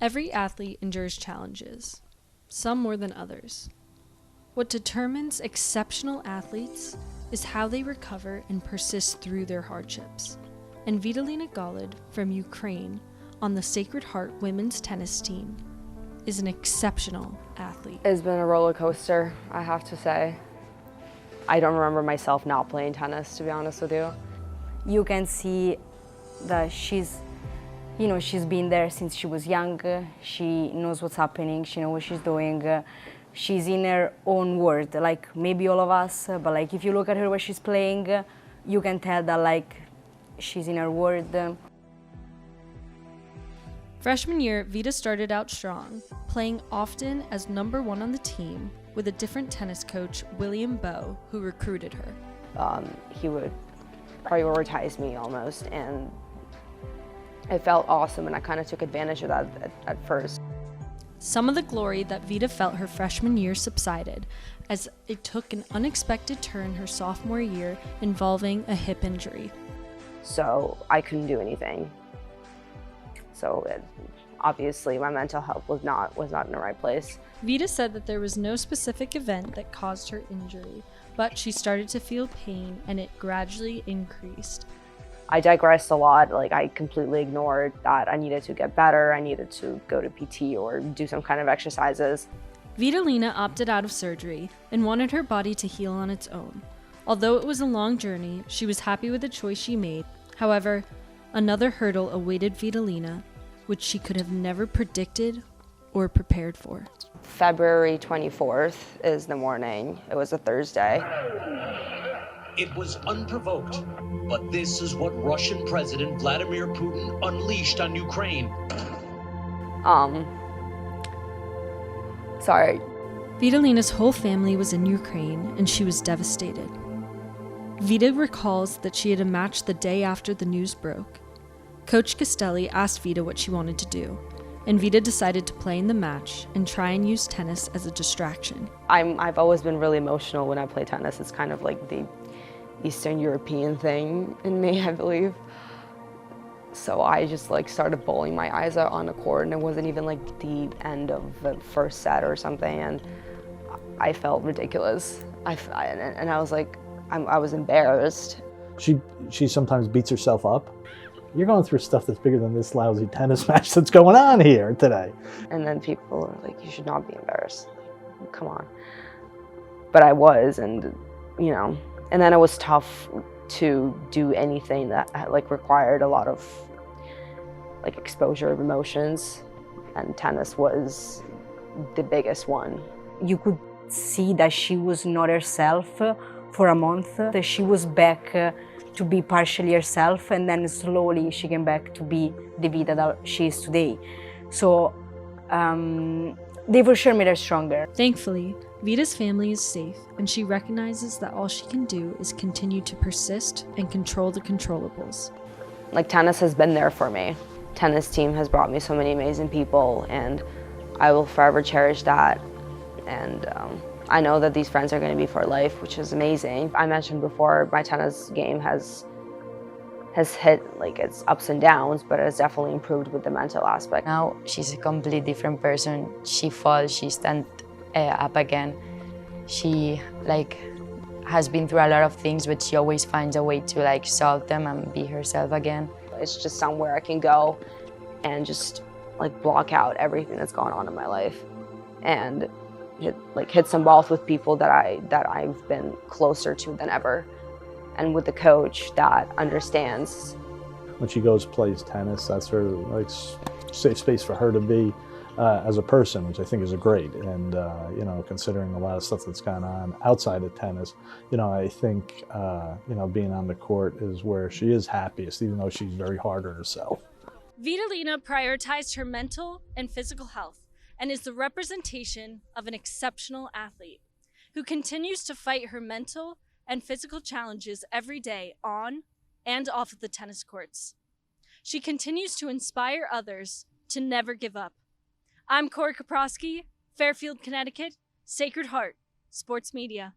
Every athlete endures challenges, some more than others. What determines exceptional athletes is how they recover and persist through their hardships. And Vitalina from Ukraine on the Sacred Heart women's tennis team is an exceptional athlete. It's been a roller coaster, I have to say. I don't remember myself not playing tennis, to be honest with you. You can see that she's been there since she was young. She knows what's happening, she knows what she's doing. She's in her own world, like maybe all of us, but like if you look at her when she's playing, you can tell that like she's in her world. Freshman year, Vita started out strong, playing often as number one on the team with a different tennis coach, William Bowe, who recruited her. He would prioritize me almost, and it felt awesome, and I kind of took advantage of that at first. Some of the glory that Vita felt her freshman year subsided as it took an unexpected turn her sophomore year involving a hip injury. So I couldn't do anything. So obviously my mental health was not in the right place. Vita said that there was no specific event that caused her injury, but she started to feel pain and it gradually increased. I digressed a lot. Like, I completely ignored that I needed to get better. I needed to go to PT or do some kind of exercises. Vitalina opted out of surgery and wanted her body to heal on its own. Although it was a long journey, she was happy with the choice she made. However, another hurdle awaited Vitalina, which she could have never predicted or prepared for. February 24th is the morning. It was a Thursday. It was unprovoked, but this is what Russian President Vladimir Putin unleashed on Ukraine. Sorry. Vitalina's whole family was in Ukraine, and she was devastated. Vita recalls that she had a match the day after the news broke. Coach Castelli asked Vita what she wanted to do, and Vita decided to play in the match and try and use tennis as a distraction. I've always been really emotional when I play tennis. It's kind of like the Eastern European thing in me, I believe. So I just like started bawling my eyes out on the court, and it wasn't even like the end of the first set or something, and I felt ridiculous. And I was like, I was embarrassed. She sometimes beats herself up. You're going through stuff that's bigger than this lousy tennis match that's going on here today. And then people are like, you should not be embarrassed. Like, come on. But I was, and you know, and then it was tough to do anything that like required a lot of like exposure of emotions, and tennis was the biggest one. You could see that she was not herself for a month, that she was back to be partially herself, and then slowly she came back to be the Vita that she is today. So they for sure made her stronger. Thankfully, Vita's family is safe, and she recognizes that all she can do is continue to persist and control the controllables. Like, tennis has been there for me. Tennis team has brought me so many amazing people, and I will forever cherish that. And I know that these friends are going to be for life, which is amazing. I mentioned before, my tennis game has hit like its ups and downs, but it has definitely improved with the mental aspect. Now she's a completely different person. She falls, she stands up again. She like has been through a lot of things, but she always finds a way to like solve them and be herself again. It's just somewhere I can go and just like block out everything that's going on in my life, and hit some balls with people that I've been closer to than ever, and with the coach that understands. When she goes plays tennis, that's her like safe space for her to be as a person, which I think is great. And you know, considering a lot of stuff that's gone on outside of tennis, you know, I think you know, being on the court is where she is happiest, even though she's very hard on herself. Vitalina prioritized her mental and physical health and is the representation of an exceptional athlete who continues to fight her mental and physical challenges every day on and off of the tennis courts. She continues to inspire others to never give up. I'm Cori Kaprowski, Fairfield, Connecticut, Sacred Heart, Sports Media.